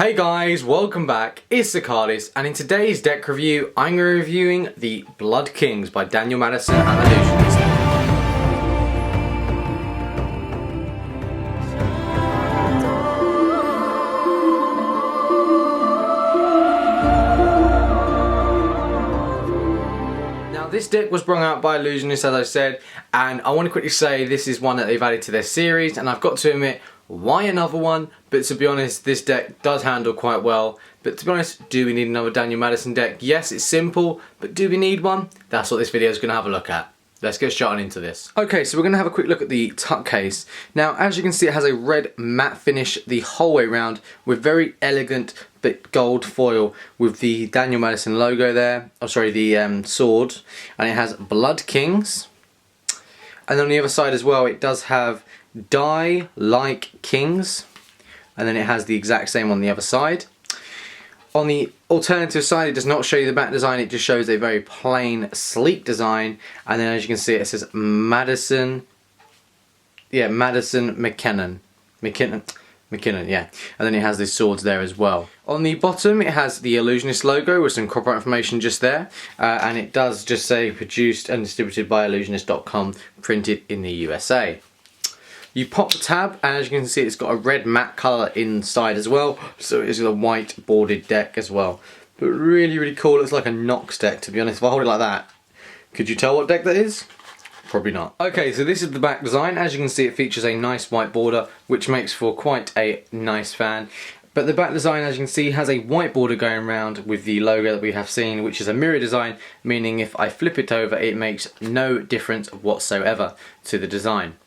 Hey guys, welcome back, it's TheCardists, and in today's deck review I'm going to be reviewing the Blood Kings by Daniel Madison and Illusionist. Now this deck was brought out by Illusionist, as I said, and I want to quickly say this is one that they've added to their series, and I've got to admit, why another one? But to be honest, this deck does handle quite well. But to be honest, do we need another Daniel Madison deck? Yes, it's simple, but do we need one? That's what this video is going to have a look at. Let's get started into this. Okay, so we're going to have a quick look at the tuck case. Now, as you can see, it has a red matte finish the whole way around with very elegant but gold foil with the Daniel Madison logo there. Oh, sorry, the sword. And it has Blood Kings. And on the other side as well, it does have Die Like Kings, and then it has the exact same on the other side. On the alternative side, it does not show you the back design, it just shows a very plain, sleek design, and then as you can see it says Madison McKinnon, yeah, and then it has the swords there as well. On the bottom it has the Illusionist logo with some copyright information just there, and it does just say produced and distributed by illusionist.com, printed in the USA. You pop the tab, and as you can see it's got a red matte colour inside as well, so it's a white bordered deck as well. But really cool, it looks like a Nox deck, to be honest. If I hold it like that, could you tell what deck that is? Probably not. Okay, so this is the back design. As you can see, it features a nice white border, which makes for quite a nice fan. But the back design, as you can see, has a white border going around with the logo that we have seen, which is a mirror design, meaning if I flip it over, it makes no difference whatsoever to the design.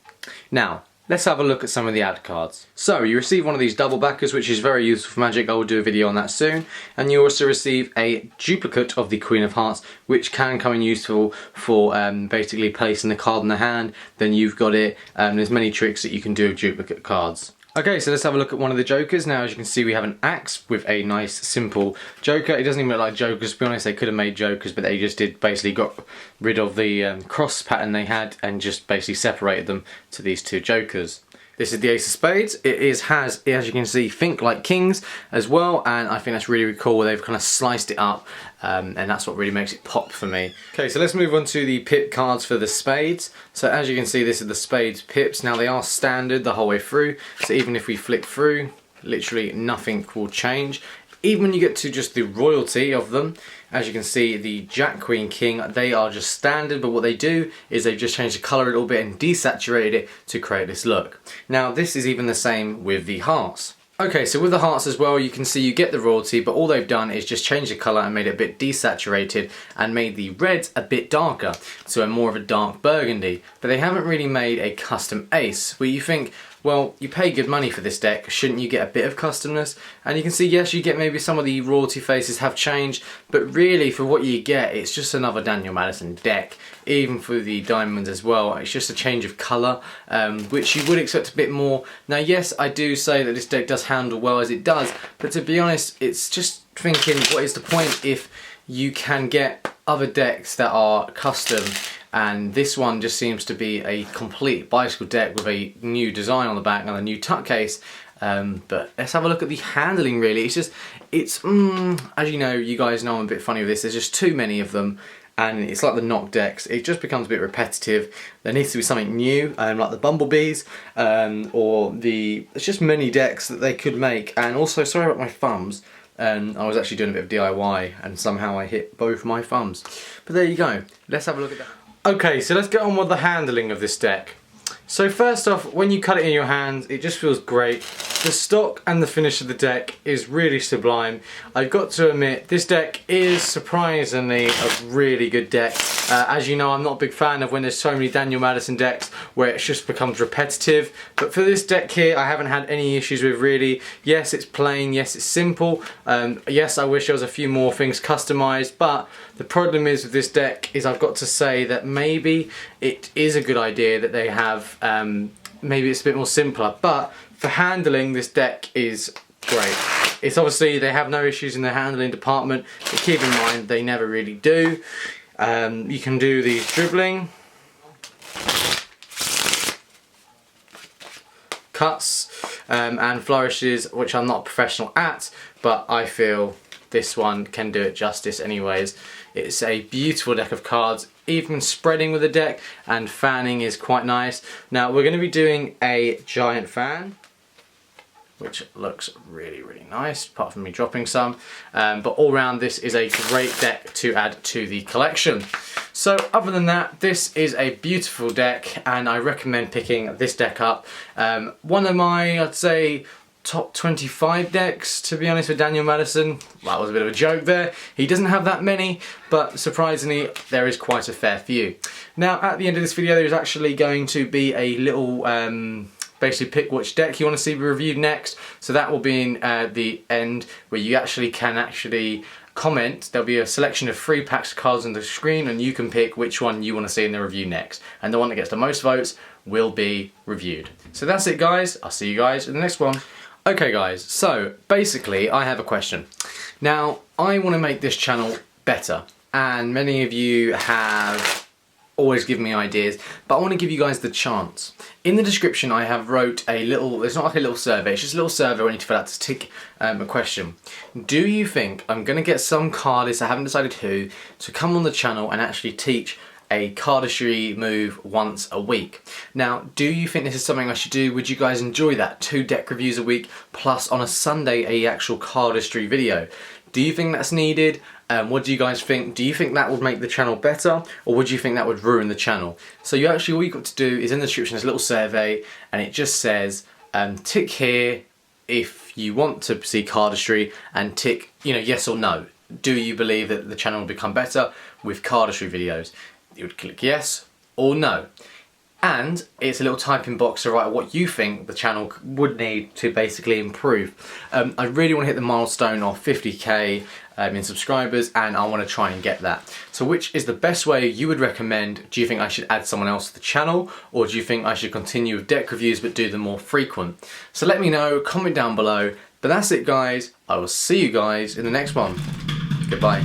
Now, let's have a look at some of the ad cards. So, you receive one of these double backers, which is very useful for Magic. I will do a video on that soon. And you also receive a duplicate of the Queen of Hearts, which can come in useful for basically placing the card in the hand. Then you've got it. There's many tricks that you can do with duplicate cards. Okay, so let's have a look at one of the Jokers. Now, as you can see, we have an axe with a nice, simple Joker. It doesn't even look like Jokers, to be honest. They could have made Jokers, but they just basically got rid of the cross pattern they had and just basically separated them to these two Jokers. This is the Ace of Spades. It has, as you can see, Think Like Kings as well, and I think that's really cool. They've kind of sliced it up, and that's what really makes it pop for me. Okay, so let's move on to the pip cards for the Spades. So as you can see, this is the Spades pips. Now they are standard the whole way through, so even if we flick through, literally nothing will change. Even when you get to just the royalty of them, as you can see, the Jack, Queen, King, they are just standard, but what they do is they've just changed the colour a little bit and desaturated it to create this look. Now, this is even the same with the hearts. Okay, so with the hearts as well, you can see you get the royalty, but all they've done is just change the colour and made it a bit desaturated and made the reds a bit darker, so a more of a dark burgundy. But they haven't really made a custom ace, where you think, well, you pay good money for this deck, shouldn't you get a bit of customness? And you can see, yes, you get maybe some of the royalty faces have changed, but really for what you get, it's just another Daniel Madison deck. Even for the diamonds as well, it's just a change of colour, which you would expect a bit more. Now, yes, I do say that this deck does handle well as it does, but to be honest, it's just thinking, what is the point if you can get other decks that are custom? And this one just seems to be a complete bicycle deck with a new design on the back and a new tuck case. But let's have a look at the handling really. It's as you know, you guys know I'm a bit funny with this, there's just too many of them. And it's like the knock decks, it just becomes a bit repetitive. There needs to be something new, like the Bumblebees, it's just many decks that they could make. And also, sorry about my thumbs, I was actually doing a bit of DIY and somehow I hit both my thumbs. But there you go, let's have a look at that. Okay, so let's get on with the handling of this deck. So first off, when you cut it in your hand, it just feels great. The stock and the finish of the deck is really sublime. I've got to admit, this deck is surprisingly a really good deck. As you know, I'm not a big fan of when there's so many Daniel Madison decks where it just becomes repetitive. But for this deck here, I haven't had any issues with really. Yes, it's plain. Yes, it's simple. Yes, I wish there was a few more things customized. But the problem is with this deck is I've got to say that maybe it is a good idea that they have, maybe it's a bit more simpler. But for handling, this deck is great. It's obviously, they have no issues in the handling department, but keep in mind, they never really do. You can do these dribbling, cuts, and flourishes, which I'm not a professional at, but I feel this one can do it justice anyways. It's a beautiful deck of cards, even spreading with the deck, and fanning is quite nice. Now we're going to be doing a giant fan, which looks really, really nice, apart from me dropping some. But all round, this is a great deck to add to the collection. So other than that, this is a beautiful deck, and I recommend picking this deck up. One of my, I'd say, top 25 decks, to be honest, with Daniel Madison. That was a bit of a joke there. He doesn't have that many, but surprisingly, there is quite a fair few. Now, at the end of this video, there is actually going to be a little basically pick which deck you want to see reviewed next. So that will be in the end, where you can comment. There'll be a selection of 3 packs of cards on the screen, and you can pick which one you want to see in the review next. And the one that gets the most votes will be reviewed. So that's it, guys. I'll see you guys in the next one. Okay guys, so basically I have a question. Now, I want to make this channel better, and many of you have always given me ideas, but I want to give you guys the chance. In the description I have wrote a little, it's not like a little survey, it's just a little survey I need to fill out to tick a question. Do you think I'm going to get some cardists, I haven't decided who, to come on the channel and actually teach a cardistry move once a week? Now, do you think this is something I should do? Would you guys enjoy that? 2 deck reviews a week, plus on a Sunday a actual cardistry video. Do you think that's needed? What do you guys think? Do you think that would make the channel better, or would you think that would ruin the channel? So all you've got to do is, in the description, there's a little survey, and it just says tick here if you want to see cardistry, and tick, yes or no. Do you believe that the channel will become better with cardistry videos? You would click yes or no. And it's a little typing box to write what you think the channel would need to basically improve. I really want to hit the milestone of 50k in subscribers, and I want to try and get that. So which is the best way you would recommend? Do you think I should add someone else to the channel, or do you think I should continue with deck reviews but do them more frequent? So let me know, comment down below. But that's it, guys. I will see you guys in the next one. Goodbye.